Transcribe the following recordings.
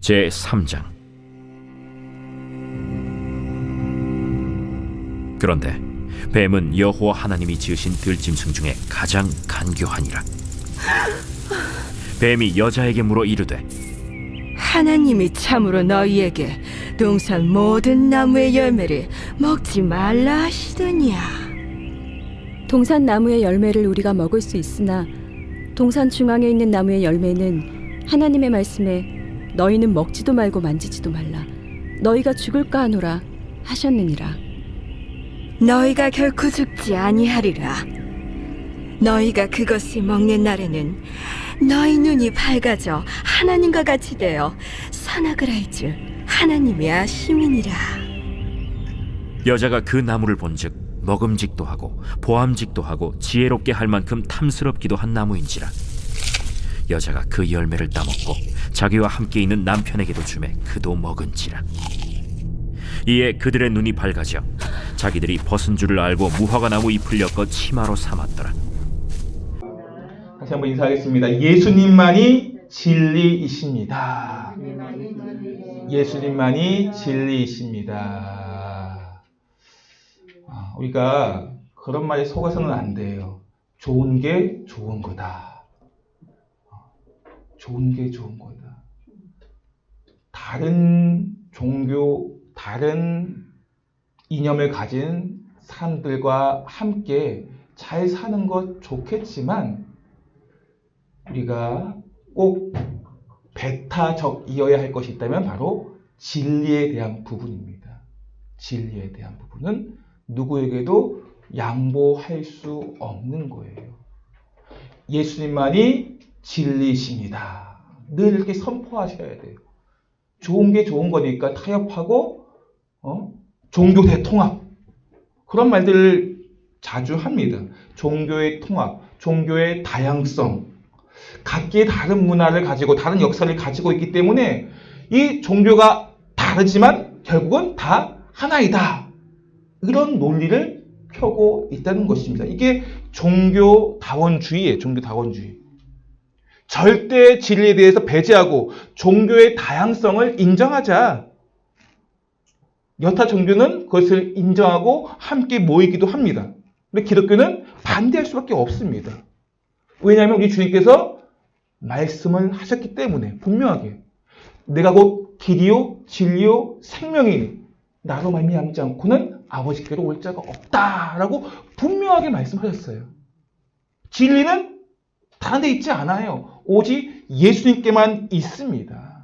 제3장. 그런데 뱀은 여호와 하나님이 지으신 들짐승 중에 가장 간교하니라. 뱀이 여자에게 물어 이르되, 하나님이 참으로 너희에게 동산 모든 나무의 열매를 먹지 말라 하시더냐? 동산 나무의 열매를 우리가 먹을 수 있으나 동산 중앙에 있는 나무의 열매는 하나님의 말씀에 너희는 먹지도 말고 만지지도 말라, 너희가 죽을까 하노라 하셨느니라. 너희가 결코 죽지 아니하리라. 너희가 그것을 먹는 날에는 너희 눈이 밝아져 하나님과 같이 되어 선악을 알 줄 하나님이 아심이니라. 여자가 그 나무를 본즉 먹음직도 하고 보암직도 하고 지혜롭게 할 만큼 탐스럽기도 한 나무인지라. 여자가 그 열매를 따먹고 자기와 함께 있는 남편에게도 주매 그도 먹은지라. 이에 그들의 눈이 밝아져 자기들이 벗은 줄을 알고 무화과 나무 잎을 엮어 치마로 삼았더라. 다시 한번 인사하겠습니다. 예수님만이 진리이십니다. 예수님만이 진리이십니다. 우리가 그런 말에 속아서는 안 돼요. 좋은 게 좋은 거다. 좋은 게 좋은 거다. 다른 종교, 다른 이념을 가진 사람들과 함께 잘 사는 것 좋겠지만 우리가 꼭 배타적이어야 할 것이 있다면 바로 진리에 대한 부분입니다. 진리에 대한 부분은 누구에게도 양보할 수 없는 거예요. 예수님만이 진리이십니다. 늘 이렇게 선포하셔야 돼요. 좋은 게 좋은 거니까 타협하고 종교 대통합, 그런 말들을 자주 합니다. 종교의 통합, 종교의 다양성, 각기의 다른 문화를 가지고 다른 역사를 가지고 있기 때문에 이 종교가 다르지만 결국은 다 하나이다, 이런 논리를 펴고 있다는 것입니다. 이게 종교다원주의예요. 종교다원주의. 절대 진리에 대해서 배제하고 종교의 다양성을 인정하자. 여타 종교는 그것을 인정하고 함께 모이기도 합니다. 근데 기독교는 반대할 수밖에 없습니다. 왜냐하면 우리 주님께서 말씀을 하셨기 때문에 분명하게 내가 곧 길이요 진리요 생명이니 나로 말미암지 않고는 아버지께로 올 자가 없다라고 분명하게 말씀하셨어요. 진리는 다른 데 있지 않아요. 오직 예수님께만 있습니다.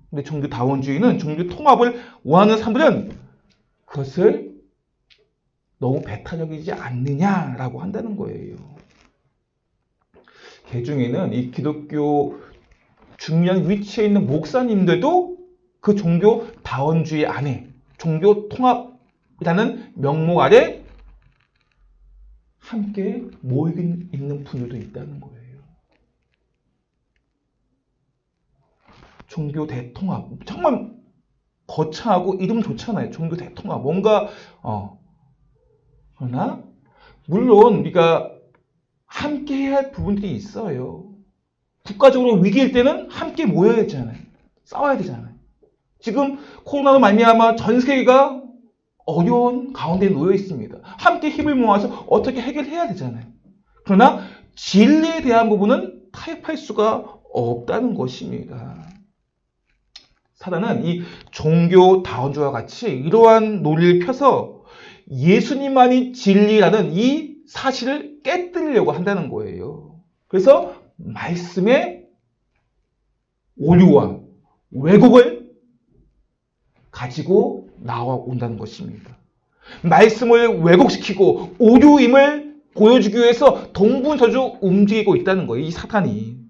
근데 종교다원주의는, 종교 통합을 원하는 사람들은 그것을 너무 배타적이지 않느냐라고 한다는 거예요. 개중에는 이 기독교 중요한 위치에 있는 목사님들도 그 종교다원주의 안에, 종교 통합이라는 명목 아래 함께 모이고 있는 분들도 있다는 거예요. 종교 대통합, 정말 거창하고 이름 좋잖아요. 종교 대통합, 뭔가 그러나 물론 우리가 함께 해야 할 부분들이 있어요. 국가적으로 위기일 때는 함께 모여야 되잖아요. 싸워야 되잖아요. 지금 코로나로 말미암아 전 세계가 어려운 가운데 놓여 있습니다. 함께 힘을 모아서 어떻게 해결해야 되잖아요. 그러나 진리에 대한 부분은 타협할 수가 없다는 것입니다. 사단은 이 종교다원주의와 같이 이러한 논리를 펴서 예수님만이 진리라는 이 사실을 깨뜨리려고 한다는 거예요. 그래서 말씀의 오류와 왜곡을 가지고 나와온다는 것입니다. 말씀을 왜곡시키고 오류임을 보여주기 위해서 동분서주 움직이고 있다는 거예요. 이 사탄이.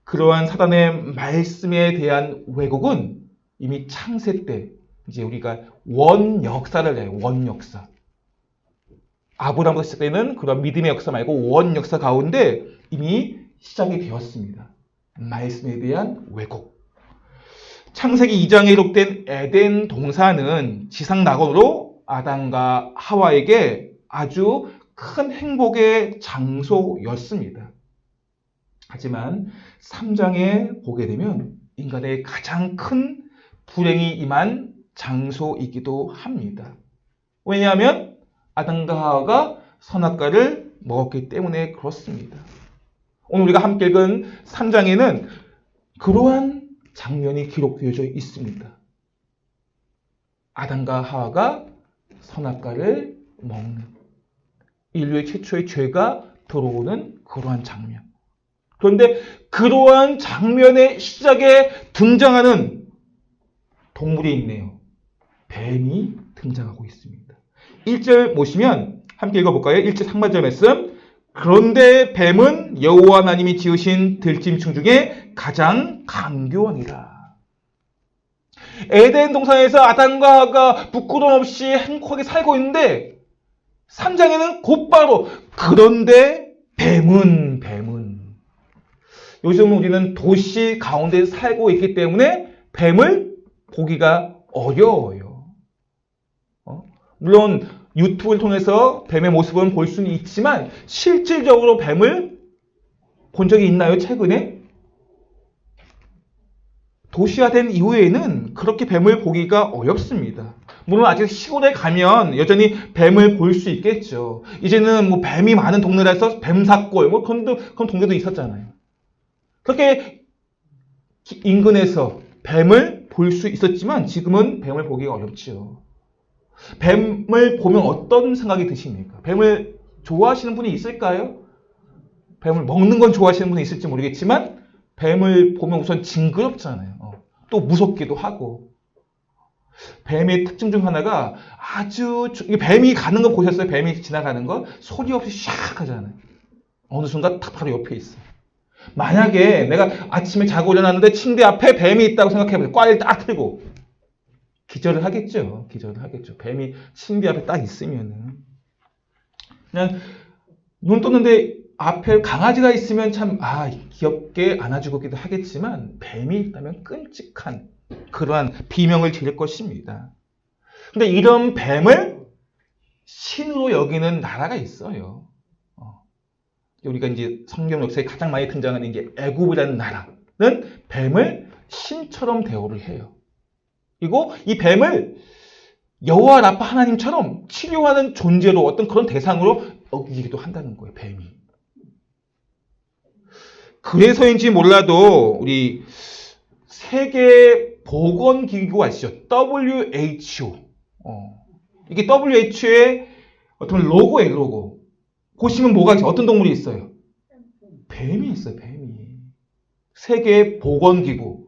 그러한 사단의 말씀에 대한 왜곡은 이미 창세 때 이제 우리가 원역사를 해요. 원역사. 아브라함부터 시작되는 그런 믿음의 역사 말고 원역사 가운데 이미 시작이 되었습니다. 말씀에 대한 왜곡. 창세기 2장에 기록된 에덴 동산은 지상 낙원으로 아담과 하와에게 아주 큰 행복의 장소였습니다. 하지만 3장에 보게 되면 인간의 가장 큰 불행이 임한 장소이기도 합니다. 왜냐하면 아담과 하와가 선악과를 먹었기 때문에 그렇습니다. 오늘 우리가 함께 읽은 3장에는 그러한 장면이 기록되어져 있습니다. 아담과 하와가 선악과를 먹는 인류의 최초의 죄가 들어오는 그러한 장면. 그런데 그러한 장면의 시작에 등장하는 동물이 있네요. 뱀이 등장하고 있습니다. 1절 보시면 함께 읽어볼까요? 1절 상반절 말씀. 그런데 뱀은 여호와 하나님이 지으신 들짐승 중에 가장 강교하니라. 에덴 동산에서 아담과 하와가 부끄러움 없이 행복하게 살고 있는데 3장에는 곧바로 그런데 뱀은 요즘 우리는 도시 가운데 살고 있기 때문에 뱀을 보기가 어려워요. 물론 유튜브를 통해서 뱀의 모습은 볼 수는 있지만 실질적으로 뱀을 본 적이 있나요? 최근에? 도시화된 이후에는 그렇게 뱀을 보기가 어렵습니다. 물론 아직 시골에 가면 여전히 뱀을 볼 수 있겠죠. 이제는 뭐 뱀이 많은 동네라서 뱀사골 그런 동네도 있었잖아요. 그렇게 인근에서 뱀을 볼 수 있었지만 지금은 뱀을 보기가 어렵죠. 뱀을 보면 어떤 생각이 드십니까? 뱀을 좋아하시는 분이 있을까요? 뱀을 먹는 건 좋아하시는 분이 있을지 모르겠지만 뱀을 보면 우선 징그럽잖아요. 또 무섭기도 하고. 뱀의 특징 중 하나가 뱀이 가는 거 보셨어요? 뱀이 지나가는 거? 소리 없이 샥 하잖아요. 어느 순간 딱 바로 옆에 있어요. 만약에 내가 아침에 자고 일어났는데 침대 앞에 뱀이 있다고 생각해보세요. 꽈리를 딱 틀고. 기절을 하겠죠. 뱀이 침대 앞에 딱 있으면은. 그냥 눈 떴는데 앞에 강아지가 있으면 참 귀엽게 안아주기도 하겠지만 뱀이 있다면 끔찍한 그러한 비명을 지를 것입니다. 근데 이런 뱀을 신으로 여기는 나라가 있어요. 우리가 이제 성경 역사에 가장 많이 등장하는 게 애굽이라는 나라는 뱀을 신처럼 대우를 해요. 그리고 이 뱀을 여호와 라파 하나님처럼 치료하는 존재로 어떤 그런 대상으로 여기기도 한다는 거예요. 뱀이. 그래서인지 몰라도 우리 세계 보건기구 아시죠? WHO. 이게 WHO의 어떤 로고예요, 로고. 보시면 뭐가 있어요? 어떤 동물이 있어요? 뱀이 있어요, 뱀이. 세계 보건기구.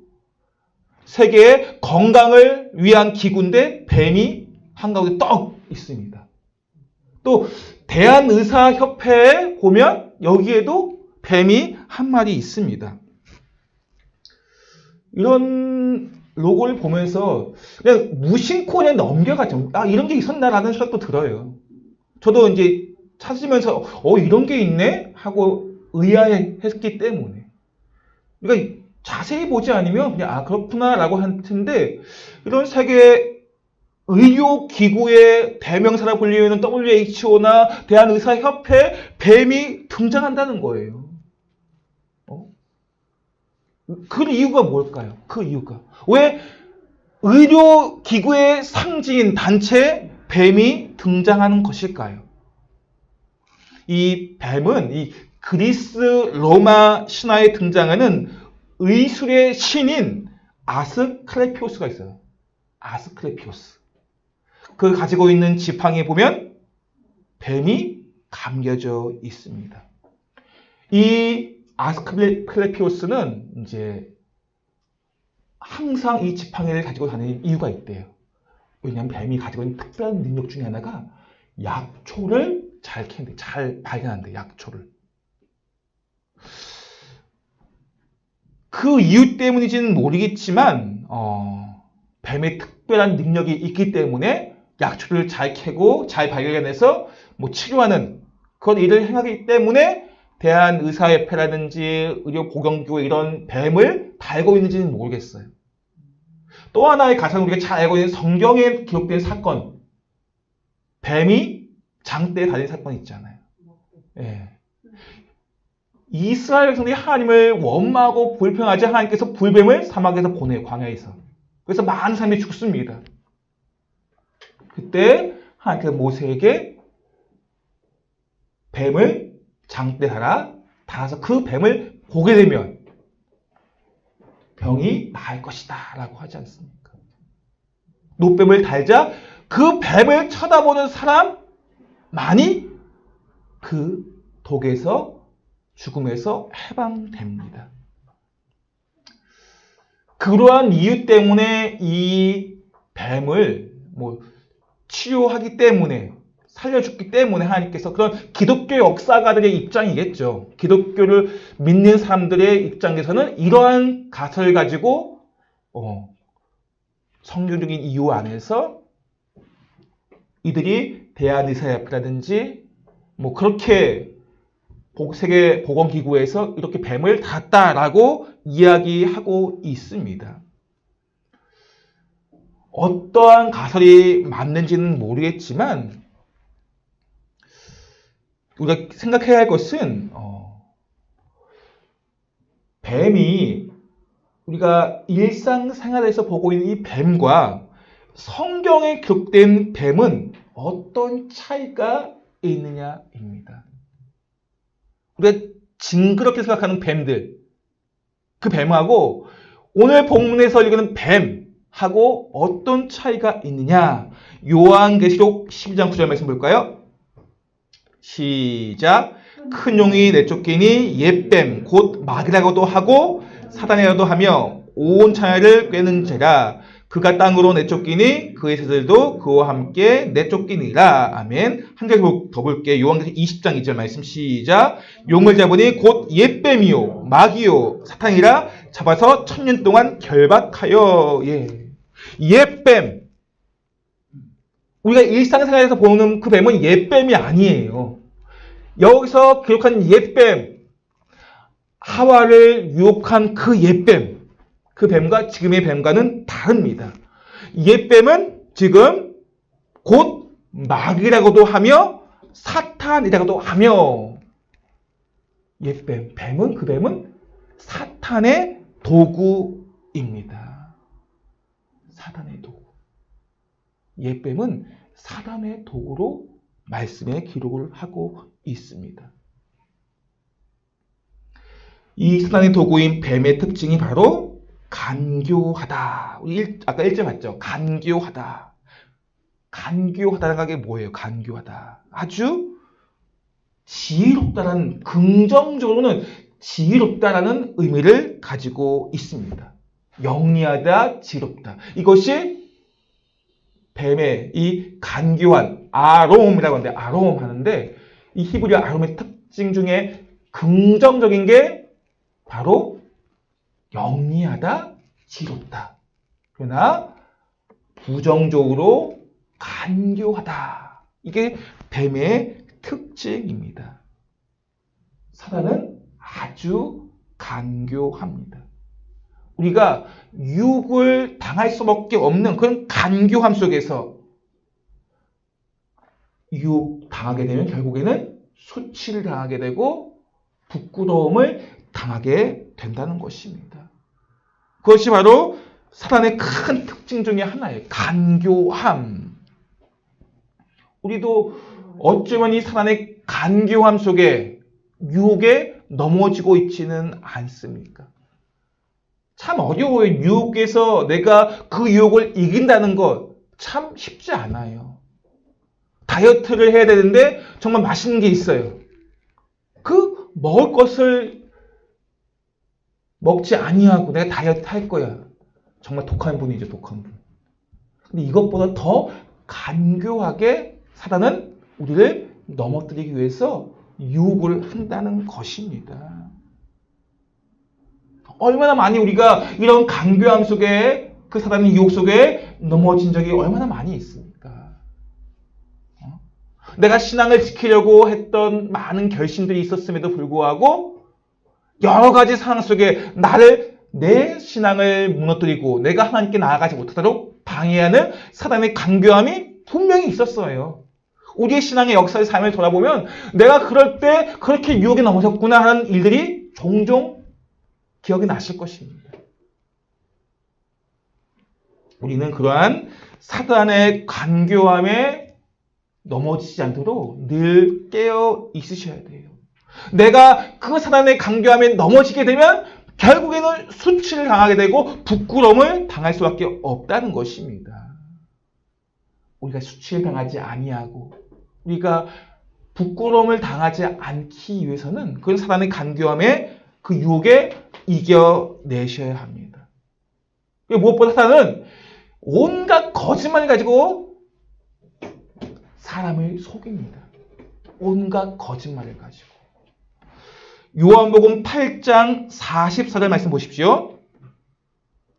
세계의 건강을 위한 기구인데 뱀이 한가운데 떡 있습니다. 또 대한의사협회에 보면 여기에도 뱀이 한 마리 있습니다. 이런 로고를 보면서 그냥 무심코 그냥 넘겨가죠. 이런 게 있었나라는 생각도 들어요. 저도 이제 찾으면서 이런 게 있네? 하고 의아했기 때문에. 그러니까 자세히 보지 않으면 그냥 그렇구나 라고 할 텐데 이런 세계 의료기구의 대명사라 불리는 WHO나 대한의사협회 뱀이 등장한다는 거예요. 그 이유가 뭘까요? 그 이유가. 왜 의료기구의 상징인 단체에 뱀이 등장하는 것일까요? 이 뱀은 이 그리스 로마 신화에 등장하는 의술의 신인 아스클레피오스가 있어요. 아스클레피오스. 그 가지고 있는 지팡이에 보면 뱀이 감겨져 있습니다. 이 아스클레피오스는 이제 항상 이 지팡이를 가지고 다니는 이유가 있대요. 왜냐하면 뱀이 가지고 있는 특별한 능력 중에 하나가 약초를 잘 캐는데, 잘 발견한대, 약초를. 그 이유 때문인지는 모르겠지만 뱀의 특별한 능력이 있기 때문에 약초를 잘 캐고 잘 발견해서 치료하는 그런 일을 행하기 때문에 대한의사협회라든지 의료보건기구 이런 뱀을 달고 있는지는 모르겠어요. 또 하나의 가장 우리가 잘 알고 있는 성경에 기록된 사건, 뱀이 장대에 달린 사건 있잖아요. 예. 이스라엘 백성들이 하나님을 원망하고 불평하자 하나님께서 불뱀을 사막에서 보내요. 광야에서. 그래서 많은 사람이 죽습니다. 그때 하나님께서 모세에게 뱀을 장대에 달아서 그 뱀을 보게 되면 병이 나을 것이다 라고 하지 않습니까? 노뱀을 달자 그 뱀을 쳐다보는 사람만이 그 독에서 죽음에서 해방됩니다. 그러한 이유 때문에 이 뱀을 치료하기 때문에 살려줬기 때문에 하나님께서 그런 기독교 역사가들의 입장이겠죠. 기독교를 믿는 사람들의 입장에서는 이러한 가설을 가지고 성경적인 이유 안에서 이들이 대한의사협회라든지 그렇게 세계보건기구에서 이렇게 뱀을 닫았다라고 이야기하고 있습니다. 어떠한 가설이 맞는지는 모르겠지만 우리가 생각해야 할 것은 뱀이 우리가 일상생활에서 보고 있는 이 뱀과 성경에 기록된 뱀은 어떤 차이가 있느냐입니다. 우리가 징그럽게 생각하는 뱀들, 그 뱀하고 오늘 본문에서 읽는 뱀하고 어떤 차이가 있느냐? 요한계시록 12장 9절 말씀 볼까요? 시작. 큰 용이 내쫓기니 옛뱀 곧 마귀라고도 하고 사단이라고도 하며 온 자녀를 꿰는지라. 그가 땅으로 내쫓기니 그의 새들도 그와 함께 내쫓기니라. 아멘. 한 가지 더 볼게요. 요한계시록 20장 2절 말씀 시작. 용을 잡으니 곧 옛뱀이요 마귀요 사탄이라 잡아서 1000년 동안 결박하여. 옛뱀. 우리가 일상생활에서 보는 그 뱀은 옛뱀이 아니에요. 여기서 기록한 옛뱀, 하와를 유혹한 그 옛뱀, 그 뱀과 지금의 뱀과는 다릅니다. 옛뱀은 지금 곧 마귀라고도 하며 사탄이라고도 하며 옛뱀, 그 뱀은 사탄의 도구입니다. 사탄의 도구. 옛뱀은 사단의 도구로 말씀에 기록을 하고 있습니다. 이 사단의 도구인 뱀의 특징이 바로 간교하다. 우리 아까 1절 봤죠? 간교하다. 간교하다라는 게 뭐예요? 간교하다. 아주 지혜롭다라는, 긍정적으로는 지혜롭다라는 의미를 가지고 있습니다. 영리하다, 지혜롭다. 이것이 뱀의 이 간교한 아롬이라고 하는데, 아롬 하는데 이 히브리어 아롬의 특징 중에 긍정적인 게 바로 영리하다, 지혜롭다. 그러나 부정적으로 간교하다. 이게 뱀의 특징입니다. 사단은 아주 간교합니다. 우리가 유혹을 당할 수밖에 없는 그런 간교함 속에서 유혹 당하게 되면 결국에는 수치를 당하게 되고 부끄러움을 당하게 된다는 것입니다. 그것이 바로 사단의 큰 특징 중에 하나예요. 간교함. 우리도 어쩌면 이 사단의 간교함 속에 유혹에 넘어지고 있지는 않습니까? 참 어려워요. 유혹에서 내가 그 유혹을 이긴다는 것 참 쉽지 않아요. 다이어트를 해야 되는데 정말 맛있는 게 있어요. 그 먹을 것을 먹지 아니하고 내가 다이어트 할 거야. 정말 독한 분이죠, 독한 분. 근데 이것보다 더 간교하게 사단은 우리를 넘어뜨리기 위해서 유혹을 한다는 것입니다. 얼마나 많이 우리가 이런 간교함 속에, 그 사단의 유혹 속에 넘어진 적이 얼마나 많이 있습니까? 내가 신앙을 지키려고 했던 많은 결심들이 있었음에도 불구하고 여러 가지 상황 속에 내 신앙을 무너뜨리고 내가 하나님께 나아가지 못하도록 방해하는 사단의 간교함이 분명히 있었어요. 우리의 신앙의 역사의 삶을 돌아보면 내가 그럴 때 그렇게 유혹에 넘어졌구나 하는 일들이 종종 기억이 나실 것입니다. 우리는 그러한 사단의 간교함에 넘어지지 않도록 늘 깨어 있으셔야 돼요. 내가 그 사단의 간교함에 넘어지게 되면 결국에는 수치를 당하게 되고 부끄러움을 당할 수밖에 없다는 것입니다. 우리가 수치를 당하지 아니하고 우리가 부끄러움을 당하지 않기 위해서는 그런 사단의 간교함에 그 유혹에 이겨내셔야 합니다. 무엇보다 사단은 온갖 거짓말을 가지고 사람을 속입니다. 온갖 거짓말을 가지고. 요한복음 8장 44절 말씀 보십시오.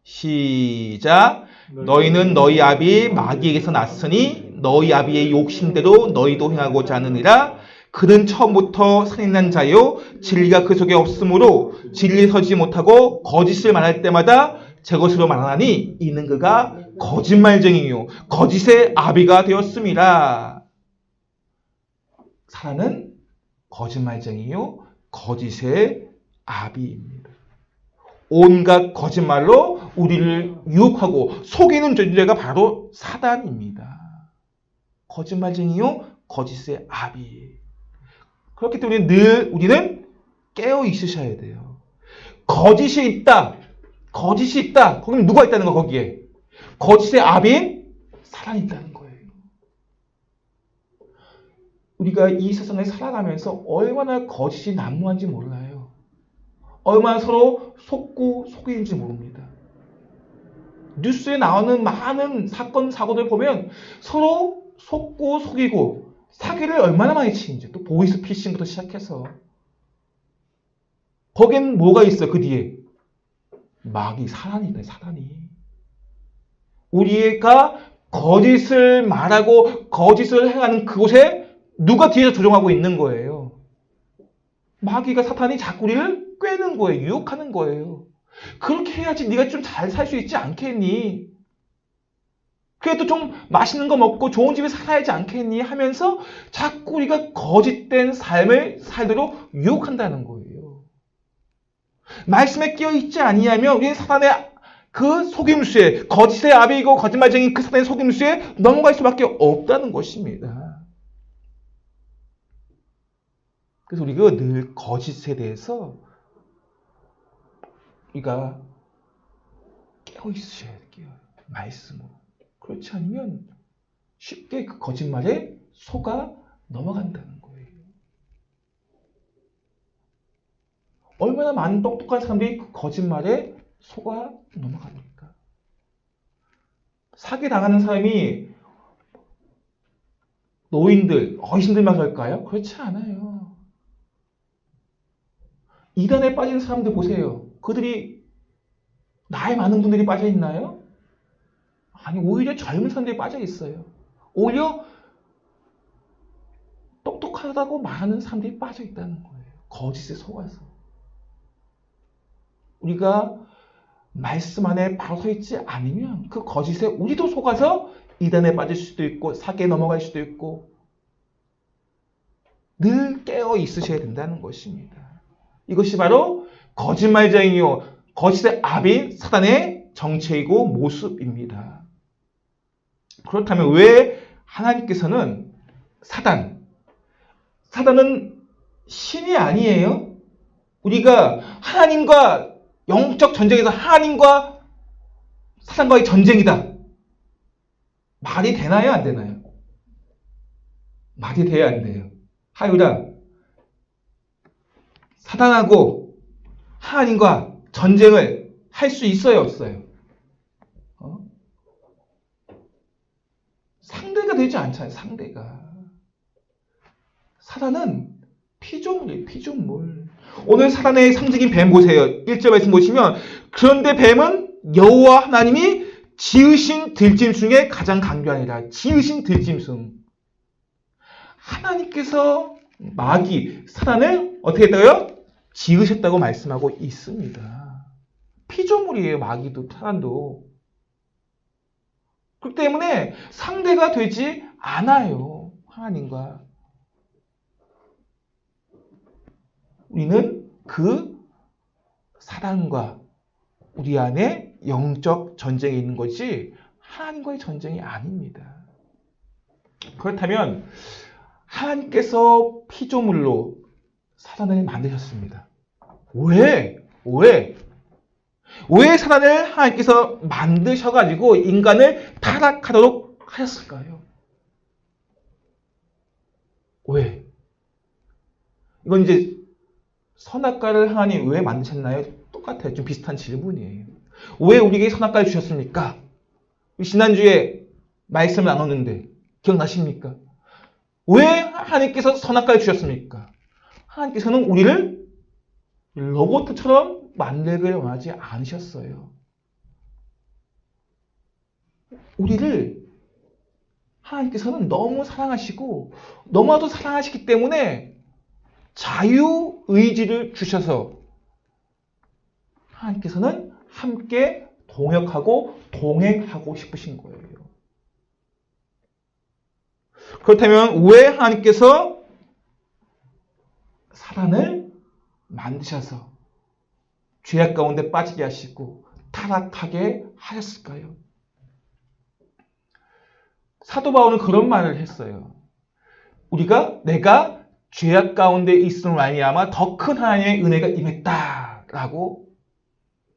시작. 너희는 너희 아비 마귀에게서 났으니 너희 아비의 욕심대로 너희도 행하고자 하느니라. 그는 처음부터 살인한 자요 진리가 그 속에 없으므로 진리에 서지 못하고 거짓을 말할 때마다 제 것으로 말하나니 이는 그가 거짓말쟁이요 거짓의 아비가 되었음이라. 사단은 거짓말쟁이요 거짓의 아비입니다. 온갖 거짓말로 우리를 유혹하고 속이는 존재가 바로 사단입니다. 거짓말쟁이요 거짓의 아비. 그렇기 때문에 늘 우리는 깨어 있으셔야 돼요. 거짓이 있다. 거짓이 있다. 거기는 누가 있다는 거 거기에? 거짓의 아비인 사단이 있다는 거예요. 우리가 이 세상에 살아가면서 얼마나 거짓이 난무한지 몰라요. 얼마나 서로 속고 속이는지 모릅니다. 뉴스에 나오는 많은 사건, 사고들 보면 서로 속고 속이고 사기를 얼마나 많이 치는지, 또 보이스피싱부터 시작해서 거긴 뭐가 있어 그 뒤에? 마귀, 사단이 있다. 사단이. 우리가 거짓을 말하고 거짓을 행하는 그곳에 누가 뒤에서 조종하고 있는 거예요? 마귀가, 사탄이 자꾸 우리를 꿰는 거예요. 유혹하는 거예요. 그렇게 해야지 네가 좀 잘 살 수 있지 않겠니? 그래도 좀 맛있는 거 먹고 좋은 집에 살아야지 않겠니? 하면서 자꾸 우리가 거짓된 삶을 살도록 유혹한다는 거예요. 말씀에 끼어 있지 아니하면 우리는 사단의 그 속임수에, 거짓의 아비이고 거짓말쟁이인 그 사단의 속임수에 넘어갈 수밖에 없다는 것입니다. 그래서 우리가 늘 거짓에 대해서 우리가 깨어 있으셔야 돼요. 말씀으로. 그렇지 않으면 쉽게 그 거짓말에 속아 넘어간다는 거예요. 얼마나 많은 똑똑한 사람들이 그 거짓말에 속아 넘어갑니까? 사기 당하는 사람이 노인들, 어르신들만 그럴까요? 그렇지 않아요. 이단에 빠진 사람들 보세요. 그들이 나이 많은 분들이 빠져 있나요? 아니, 오히려 젊은 사람들이 빠져 있어요. 오히려 똑똑하다고 말하는 사람들이 빠져 있다는 거예요. 거짓에 속아서. 우리가 말씀 안에 바로 서 있지 않으면 그 거짓에 우리도 속아서 이단에 빠질 수도 있고 사기에 넘어갈 수도 있고 늘 깨어 있으셔야 된다는 것입니다. 이것이 바로 거짓말쟁이요 거짓의 아비인 사단의 정체이고 모습입니다. 그렇다면 왜 하나님께서는 사단은 신이 아니에요? 우리가 하나님과 영적 전쟁에서 하나님과 사단과의 전쟁이다. 말이 되나요? 안 되나요? 말이 돼야 안 돼요. 하유라, 사단하고 하나님과 전쟁을 할 수 있어요? 없어요? 상대가 되지 않잖아요. 상대가. 사단은 피조물이에요. 피조물. 오늘 사단의 상징인 뱀 보세요. 1절 말씀 보시면 그런데 뱀은 여호와 하나님이 지으신 들짐승 중에 가장 강교하니라. 지으신 들짐승. 하나님께서 마귀, 사단을 어떻게 했다고요? 지으셨다고 말씀하고 있습니다. 피조물이에요. 마귀도 사단도. 그렇기 때문에 상대가 되지 않아요. 하나님과 우리는 그 사단과 우리 안에 영적 전쟁이 있는 것이 하나님과의 전쟁이 아닙니다. 그렇다면 하나님께서 피조물로 사단을 만드셨습니다. 왜 사단을 하나님께서 만드셔가지고 인간을 타락하도록 하셨을까요? 왜? 이건 이제 선악과를 하나님 왜 만드셨나요? 똑같아요. 좀 비슷한 질문이에요. 왜 우리에게 선악과를 주셨습니까? 지난주에 말씀을 나눴는데 기억나십니까? 왜 하나님께서 선악과를 주셨습니까? 하나님께서는 우리를 로봇처럼 만들기를 원하지 않으셨어요. 우리를 하나님께서는 너무 사랑하시고 너무나도 사랑하시기 때문에 자유의지를 주셔서 하나님께서는 함께 동역하고 동행하고 싶으신 거예요. 그렇다면 왜 하나님께서 사단을 만드셔서 죄악 가운데 빠지게 하시고 타락하게 하셨을까요? 사도 바울은 그런 말을 했어요. 내가 죄악 가운데 있음을 말미암아 더 큰 하나님의 은혜가 임했다라고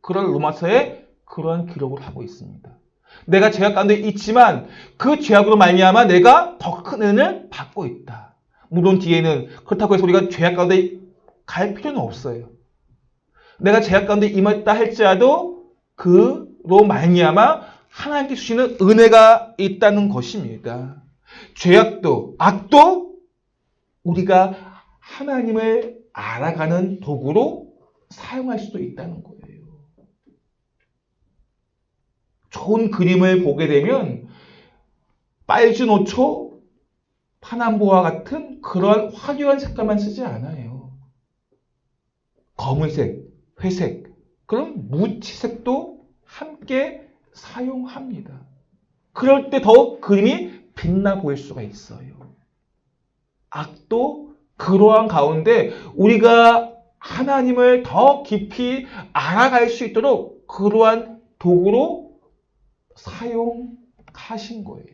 그런 로마서에 그런 기록을 하고 있습니다. 내가 죄악 가운데 있지만 그 죄악으로 말미암아 내가 더 큰 은혜를 받고 있다. 물론 뒤에는 그렇다고 해서 우리가 죄악 가운데 갈 필요는 없어요. 내가 죄악 가운데 임했다 할지라도 그로 말미암아 하나님께 주시는 은혜가 있다는 것입니다. 죄악도 악도 우리가 하나님을 알아가는 도구로 사용할 수도 있다는 거예요. 좋은 그림을 보게 되면 빨주노초, 파남보와 같은 그런 화려한 색깔만 쓰지 않아요. 검은색, 회색, 그런 무채색도 함께 사용합니다. 그럴 때 더욱 그림이 빛나 보일 수가 있어요. 악도 그러한 가운데 우리가 하나님을 더 깊이 알아갈 수 있도록 그러한 도구로 사용하신 거예요.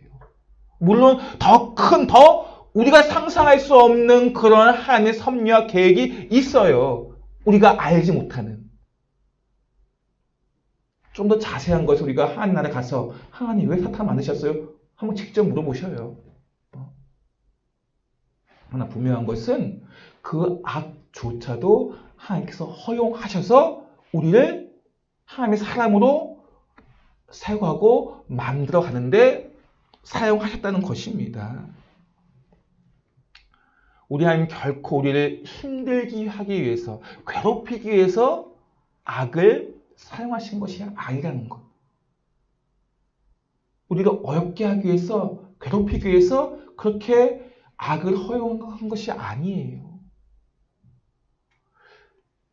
물론 더 우리가 상상할 수 없는 그런 하나님의 섭리와 계획이 있어요. 우리가 알지 못하는. 좀 더 자세한 것을 우리가 하나님 나라에 가서 하나님 왜 사탄 만드셨어요? 한번 직접 물어보셔요. 그러나 분명한 것은 그 악조차도 하나님께서 허용하셔서 우리를 하나님의 사람으로 사용하고 만들어 가는데 사용하셨다는 것입니다. 우리 하나님 결코 우리를 힘들게 하기 위해서, 괴롭히기 위해서 악을 사용하신 것이 아니라는 것. 우리를 어렵게 하기 위해서, 괴롭히기 위해서 그렇게 악을 허용한 것이 아니에요.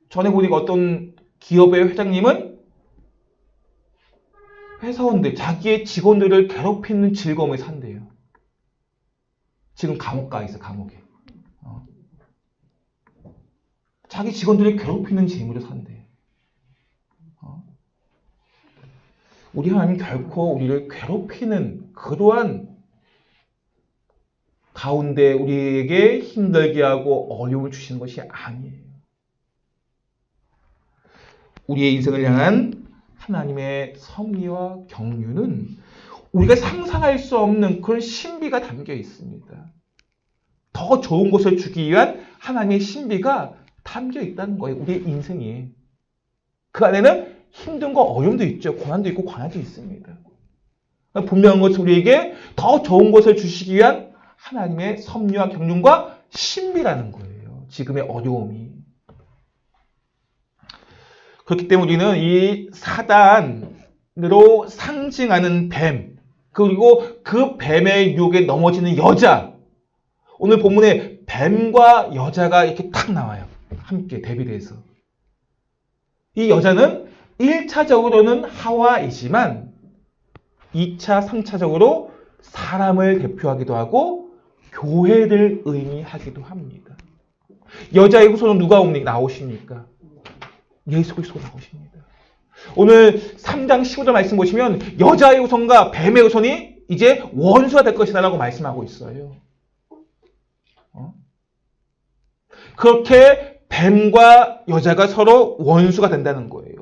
전에 보니까 어떤 기업의 회장님은 회사원들, 자기의 직원들을 괴롭히는 즐거움을 산대요. 지금 감옥 가 있어, 감옥에. 자기 직원들을 괴롭히는 재미로 산대요. 우리 하나님 결코 우리를 괴롭히는 그러한 가운데 우리에게 힘들게 하고 어려움을 주시는 것이 아니에요. 우리의 인생을 향한 하나님의 섭리와 경륜은 우리가 상상할 수 없는 그런 신비가 담겨 있습니다. 더 좋은 것을 주기 위한 하나님의 신비가 담겨 있다는 거예요. 우리의 인생이. 그 안에는 힘든 거 어려움도 있죠. 고난도 있고 관할도 있습니다. 분명한 것은 우리에게 더 좋은 것을 주시기 위한 하나님의 섭리와 경륜과 신비라는 거예요. 지금의 어려움이. 그렇기 때문에 우리는 이 사단으로 상징하는 뱀, 그리고 그 뱀의 유혹에 넘어지는 여자. 오늘 본문에 뱀과 여자가 이렇게 탁 나와요. 함께 대비돼서. 이 여자는 1차적으로는 하와이지만 2차, 3차적으로 사람을 대표하기도 하고 교회를 의미하기도 합니다. 여자의 후손은 누가 나오십니까? 예수 그리스도가 나오십니다. 오늘 3장 15절 말씀 보시면 여자의 후손과 뱀의 후손이 이제 원수가 될 것이다 라고 말씀하고 있어요. 그렇게 뱀과 여자가 서로 원수가 된다는 거예요.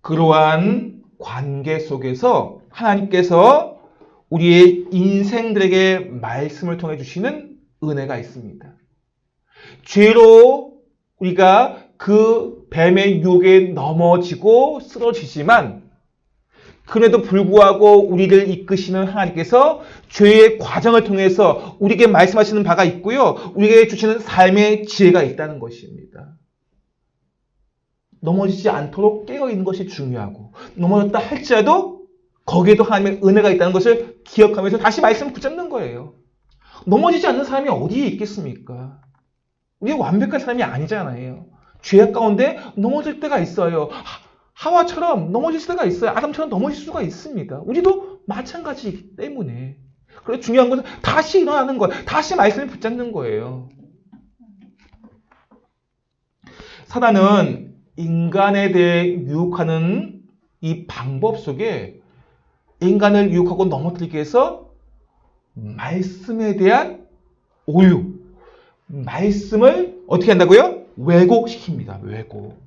그러한 관계 속에서 하나님께서 우리의 인생들에게 말씀을 통해 주시는 은혜가 있습니다. 죄로 우리가 그 뱀의 유혹에 넘어지고 쓰러지지만 그래도 불구하고 우리를 이끄시는 하나님께서 죄의 과정을 통해서 우리에게 말씀하시는 바가 있고요. 우리에게 주시는 삶의 지혜가 있다는 것입니다. 넘어지지 않도록 깨어있는 것이 중요하고 넘어졌다 할지라도 거기에도 하나님의 은혜가 있다는 것을 기억하면서 다시 말씀을 붙잡는 거예요. 넘어지지 않는 사람이 어디에 있겠습니까? 우리가 완벽한 사람이 아니잖아요. 죄악 가운데 넘어질 때가 있어요. 하와처럼 넘어질 때가 있어요. 아담처럼 넘어질 수가 있습니다. 우리도 마찬가지이기 때문에. 그래서 중요한 것은 다시 일어나는 거예요. 다시 말씀을 붙잡는 거예요. 사단은 인간에 대해 유혹하는 이 방법 속에 인간을 유혹하고 넘어뜨리기 위해서 말씀에 대한 오류, 말씀을 어떻게 한다고요? 왜곡시킵니다. 왜곡.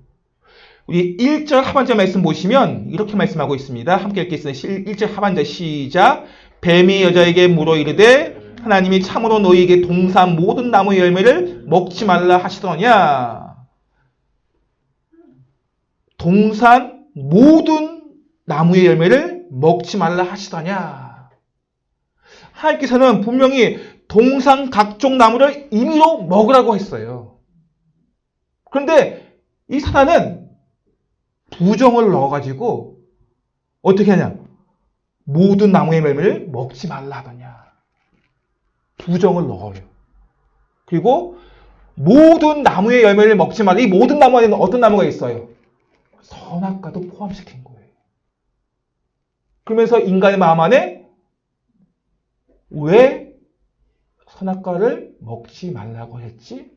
우리 1절 하반절 말씀 보시면 이렇게 말씀하고 있습니다. 함께 읽겠습니다. 1절 하반절 시작. 뱀이 여자에게 물어 이르되 하나님이 참으로 너희에게 동산 모든 나무의 열매를 먹지 말라 하시더냐. 동산 모든 나무의 열매를 먹지 말라 하시더냐. 하나님께서는 분명히 동산 각종 나무를 임의로 먹으라고 했어요. 그런데 이 사단은 부정을 넣어가지고 어떻게 하냐? 모든 나무의 열매를 먹지 말라 하더냐. 부정을 넣어요. 그리고 모든 나무의 열매를 먹지 말라. 이 모든 나무 안에는 어떤 나무가 있어요? 선악과도 포함시킨 거예요. 그러면서 인간의 마음 안에 왜 선악과를 먹지 말라고 했지?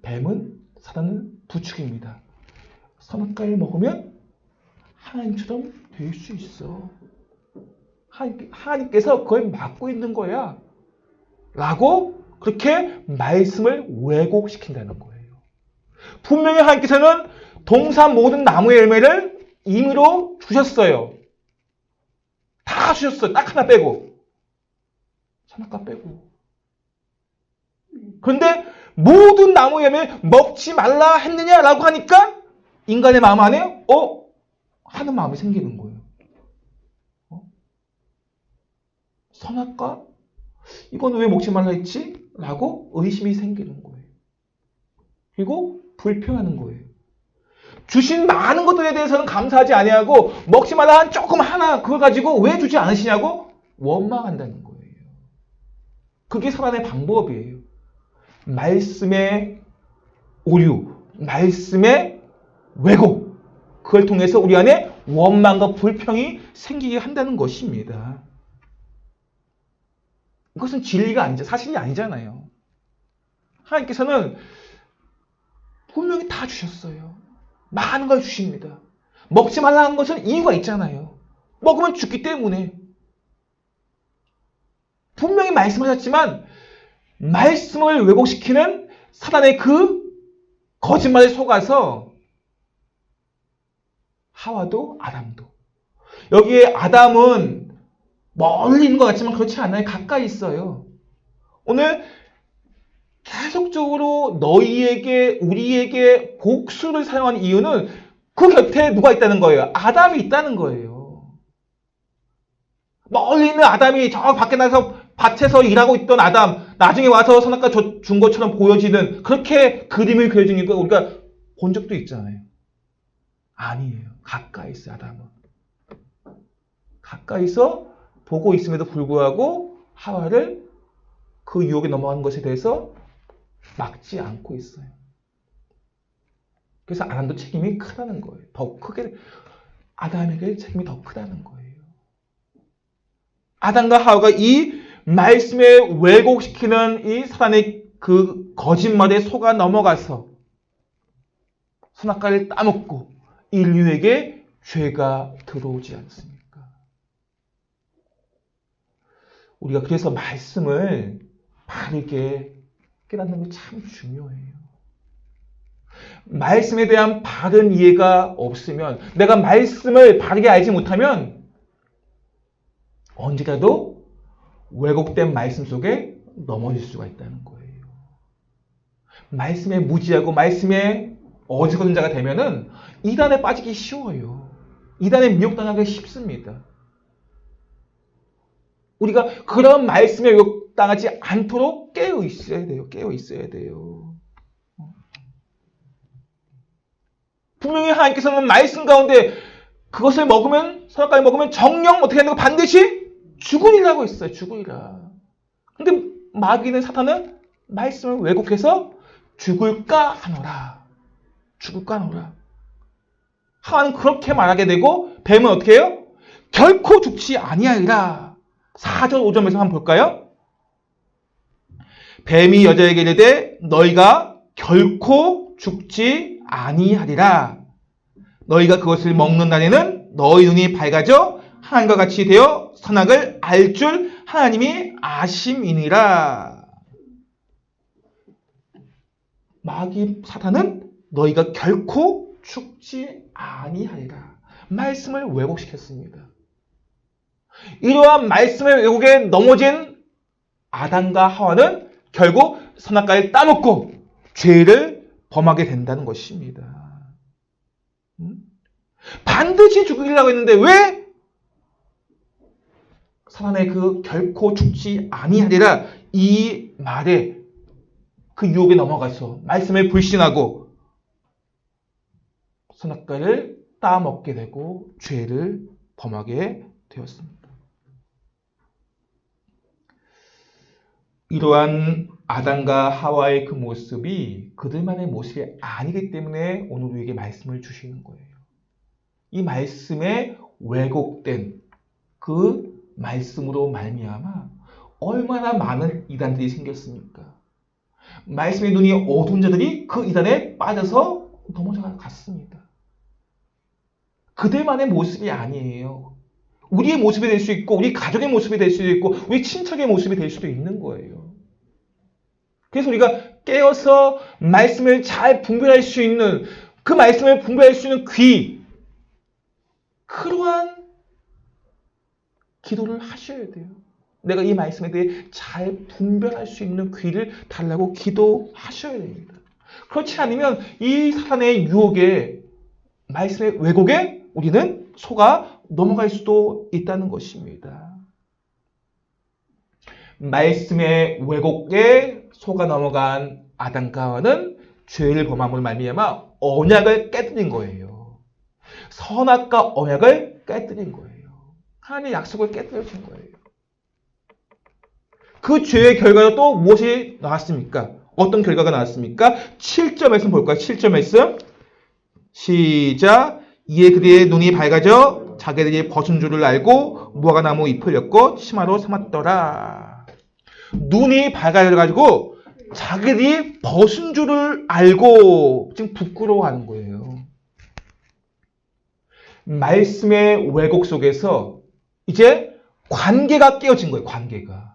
뱀은 사단을 부추깁니다. 선악과를 먹으면 하나님처럼 될 수 있어. 하나님께서 그걸 막고 있는 거야. 라고 그렇게 말씀을 왜곡시킨다는 거예요. 분명히 하나님께서는 동산 모든 나무의 열매를 임의로 주셨어요. 다 주셨어요. 딱 하나 빼고. 선악과 빼고. 그런데 모든 나무의 열매를 먹지 말라 했느냐라고 하니까 인간의 마음 안에 하는 마음이 생기는 거예요. 선악과? 이건 왜 먹지 말라 했지? 라고 의심이 생기는 거예요. 그리고 불평하는 거예요. 주신 많은 것들에 대해서는 감사하지 아니하고 먹지 말라 한 조금 하나 그걸 가지고 왜 주지 않으시냐고 원망한다는 거예요. 그게 사단의 방법이에요. 말씀의 오류, 말씀의 왜곡, 그걸 통해서 우리 안에 원망과 불평이 생기게 한다는 것입니다. 이것은 진리가 아니죠. 사실이 아니잖아요. 하나님께서는 분명히 다 주셨어요. 많은 걸 주십니다. 먹지 말라는 것은 이유가 있잖아요. 먹으면 죽기 때문에. 분명히 말씀하셨지만 말씀을 왜곡시키는 사단의 그 거짓말에 속아서 하와도 아담도. 여기에 아담은 멀리 있는 것 같지만 그렇지 않아요. 가까이 있어요. 오늘 계속적으로 너희에게 우리에게 복수를 사용하는 이유는 그 곁에 누가 있다는 거예요? 아담이 있다는 거예요. 멀리 있는 아담이 저 밖에 나서 밭에서 일하고 있던 아담 나중에 와서 선악과 준 것처럼 보여지는 그렇게 그림을 그려주는 거 우리가 본 적도 있잖아요. 아니에요. 가까이 있어요. 아담은. 가까이서 보고 있음에도 불구하고 하와를 그 유혹에 넘어가는 것에 대해서 막지 않고 있어요. 그래서 아담도 책임이 크다는 거예요. 더 크게 아담에게 책임이 더 크다는 거예요. 아담과 하와가 이 말씀에 왜곡시키는 이 사단의 그 거짓말에 속아 넘어가서 선악과를 따먹고 인류에게 죄가 들어오지 않습니까? 우리가 그래서 말씀을 바르게 깨닫는 게 참 중요해요. 말씀에 대한 바른 이해가 없으면, 내가 말씀을 바르게 알지 못하면 언제라도 왜곡된 말씀 속에 넘어질 수가 있다는 거예요. 말씀에 무지하고 말씀에 어지러운 자가 되면은 이단에 빠지기 쉬워요. 이단에 미혹당하기 쉽습니다. 우리가 그런 말씀에 미혹당하지 않도록 깨어 있어야 돼요. 깨어 있어야 돼요. 분명히 하나님께서는 말씀 가운데 그것을 먹으면, 선악과를 먹으면 정령 어떻게 하는 거 반드시 죽으리라고 했어요. 죽으리라. 근데 마귀는, 사탄은 말씀을 왜곡해서 죽을까 하노라. 죽을까 하노라. 하나는 그렇게 말하게 되고 뱀은 어떻게 해요? 결코 죽지 아니하리라. 4절 5절에서 한번 볼까요? 뱀이 여자에게 이르되 너희가 결코 죽지 아니하리라. 너희가 그것을 먹는 날에는 너희 눈이 밝아져 하나님과 같이 되어 선악을 알 줄 하나님이 아심이니라. 마귀 사탄은 너희가 결코 죽지 아니하리라. 말씀을 왜곡시켰습니다. 이러한 말씀의 왜곡에 넘어진 아담과 하와는 결국 선악과를 따먹고 죄를 범하게 된다는 것입니다. 반드시 죽이려고 했는데 왜 사탄의 그 결코 죽지 아니하리라 이 말에 그 유혹에 넘어가서 말씀에 불신하고 선악과를 따먹게 되고 죄를 범하게 되었습니다. 이러한 아담과 하와의 그 모습이 그들만의 모습이 아니기 때문에 오늘 우리에게 말씀을 주시는 거예요. 이 말씀에 왜곡된 그 말씀으로 말미암아 얼마나 많은 이단들이 생겼습니까? 말씀의 눈이 어두운 자들이 그 이단에 빠져서 넘어져 갔습니다. 그들만의 모습이 아니에요. 우리의 모습이 될 수 있고 우리 가족의 모습이 될 수도 있고 우리 친척의 모습이 될 수도 있는 거예요. 그래서 우리가 깨어서 말씀을 잘 분별할 수 있는, 그 말씀을 분별할 수 있는 귀, 그러한 기도를 하셔야 돼요. 내가 이 말씀에 대해 잘 분별할 수 있는 귀를 달라고 기도하셔야 됩니다. 그렇지 않으면 이 사탄의 유혹에, 말씀의 왜곡에 우리는 속아 넘어갈 수도 있다는 것입니다. 말씀의 왜곡에 속아 넘어간 아담과 하와는 죄를 범함으로 말미암아 언약을 깨뜨린 거예요. 선악과 언약을 깨뜨린 거예요. 하나님의 약속을 깨뜨려준 거예요. 그 죄의 결과로 또 무엇이 나왔습니까? 어떤 결과가 나왔습니까? 7절 말씀 볼까요? 7절 말씀 시작. 이에 그들의 눈이 밝아져 자기들이 벗은 줄을 알고 무화과나무 잎을 엮고 치마로 삼았더라. 눈이 밝아져가지고 자기들이 벗은 줄을 알고 지금 부끄러워하는 거예요. 말씀의 왜곡 속에서 이제 관계가 깨어진 거예요. 관계가.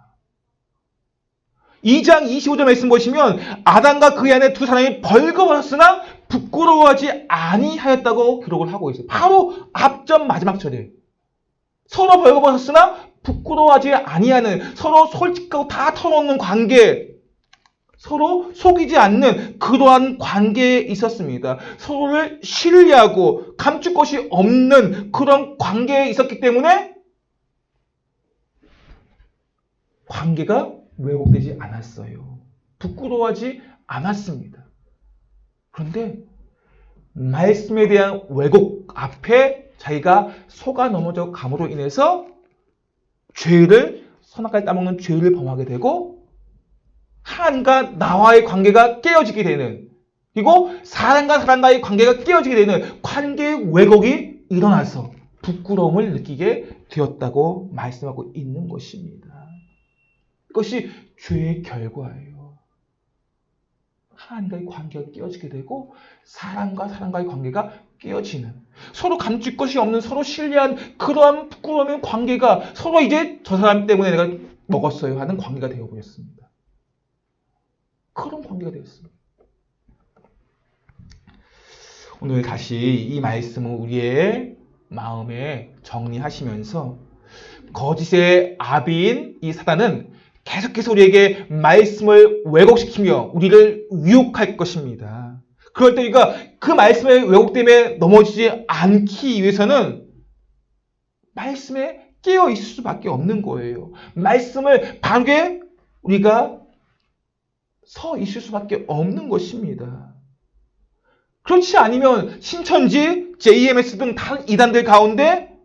2장 25절 말씀 보시면 아담과 그의 아내 두 사람이 벌거벗었으나 부끄러워하지 아니하였다고 기록을 하고 있어요. 바로 앞전 마지막 절에 서로 벌거벗었으나 부끄러워하지 아니하는, 서로 솔직하고 다 털어놓는 관계, 서로 속이지 않는 그러한 관계에 있었습니다. 서로를 신뢰하고 감출 것이 없는 그런 관계에 있었기 때문에 관계가 왜곡되지 않았어요. 부끄러워하지 않았습니다. 그런데 말씀에 대한 왜곡 앞에 자기가 속아 넘어져 감으로 인해서 죄를, 선악과를 따먹는 죄를 범하게 되고 하나님과 나와의 관계가 깨어지게 되는, 그리고 사람과 사람과의 관계가 깨어지게 되는 관계의 왜곡이 일어나서 부끄러움을 느끼게 되었다고 말씀하고 있는 것입니다. 이것이 죄의 결과예요. 하나님과의 관계가 깨어지게 되고 사람과 사람과의 관계가 깨어지는, 서로 감출 것이 없는, 서로 신뢰한 그러한 부끄러움의 관계가 서로 이제 저 사람 때문에 내가 먹었어요 하는 관계가 되어버렸습니다. 그런 관계가 되었습니다. 오늘 다시 이 말씀을 우리의 마음에 정리하시면서 거짓의 아비인 이 사단은 계속해서 우리에게 말씀을 왜곡시키며 우리를 유혹할 것입니다. 그럴 때 우리가 그 말씀의 왜곡 때문에 넘어지지 않기 위해서는 말씀에 깨어 있을 수밖에 없는 거예요. 말씀을 바르게 우리가 서 있을 수밖에 없는 것입니다. 그렇지 않으면 신천지, JMS 등 다른 이단들 가운데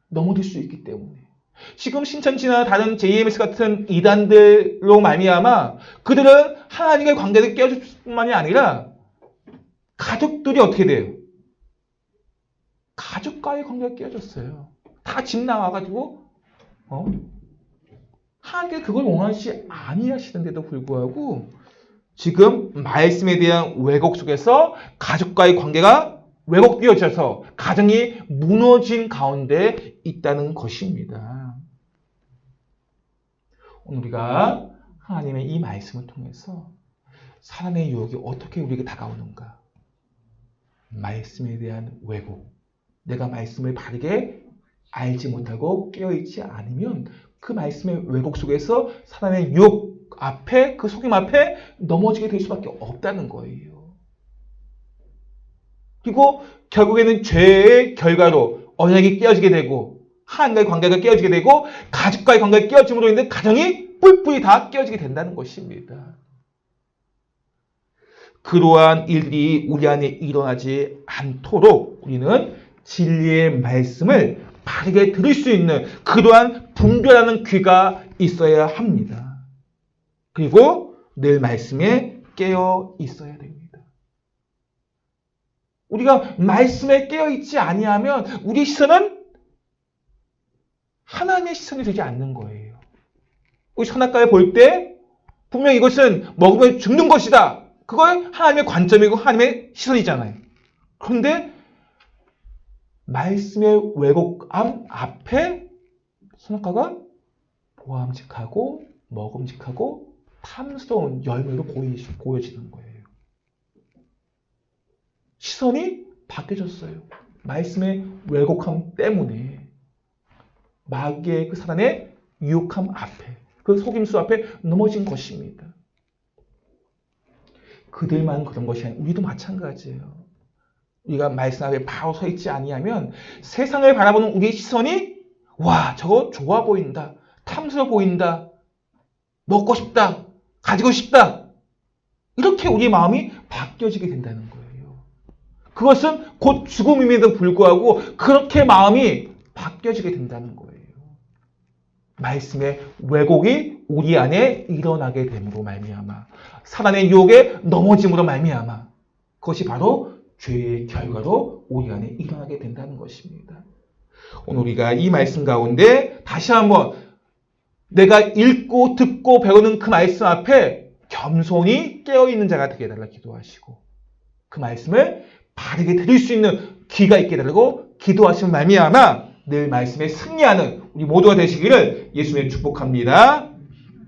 넘어질 수 있기 때문에 지금 신천지나 다른 JMS 같은 이단들로 말미암아 그들은 하나님과의 관계를 깨어줄 뿐만이 아니라 가족들이 어떻게 돼요? 가족과의 관계가 깨어졌어요. 다 집 나와가지고 하나님께 그걸 원하지 아니하시는데도 불구하고 지금 말씀에 대한 왜곡 속에서 가족과의 관계가 왜곡되어져서 가정이 무너진 가운데 있다는 것입니다. 오늘 우리가 하나님의 이 말씀을 통해서 사람의 유혹이 어떻게 우리에게 다가오는가, 말씀에 대한 왜곡, 내가 말씀을 바르게 알지 못하고 깨어있지 않으면 그 말씀의 왜곡 속에서 사람의 유혹 앞에, 그 속임 앞에 넘어지게 될 수밖에 없다는 거예요. 그리고 결국에는 죄의 결과로 언약이 깨어지게 되고 하나님과의 관계가 깨어지게 되고 가족과의 관계가 깨어짐으로 인해 가정이 뿔뿔이 다 깨어지게 된다는 것입니다. 그러한 일들이 우리 안에 일어나지 않도록 우리는 진리의 말씀을 바르게 들을 수 있는 그러한 분별하는 귀가 있어야 합니다. 그리고 늘 말씀에 깨어 있어야 됩니다. 우리가 말씀에 깨어 있지 아니하면 우리 시선은 하나님의 시선이 되지 않는 거예요. 우리 선악과에 볼 때 분명 이것은 먹으면 죽는 것이다. 그걸 하나님의 관점이고 하나님의 시선이잖아요. 그런데 말씀의 왜곡함 앞에 선악과가 보암직하고 먹음직하고 탐스러운 열매로 보여지는 거예요. 시선이 바뀌어졌어요. 말씀의 왜곡함 때문에 마귀의 그 사단의 유혹함 앞에, 그 속임수 앞에 넘어진 것입니다. 그들만 그런 것이 아니라 우리도 마찬가지예요. 우리가 말씀 앞에 바로 서 있지 아니하면 세상을 바라보는 우리의 시선이 와, 저거 좋아 보인다, 탐스러워 보인다, 먹고 싶다, 가지고 싶다, 이렇게 우리의 마음이 바뀌어지게 된다는 거예요. 그것은 곧 죽음임에도 불구하고 그렇게 마음이 바뀌어지게 된다는 거예요. 말씀의 왜곡이 우리 안에 일어나게 됨으로 말미암아 사단의 유혹에 넘어짐으로 말미암아 그것이 바로 죄의 결과로 우리 안에 일어나게 된다는 것입니다. 오늘 우리가 이 말씀 가운데 다시 한번 내가 읽고 듣고 배우는 그 말씀 앞에 겸손히 깨어있는 자가 되게 해달라 기도하시고 그 말씀을 바르게 들을 수 있는 귀가 있게 해달라고 기도하시면 말미암아 늘 말씀에 승리하는 우리 모두가 되시기를 예수님의 축복합니다.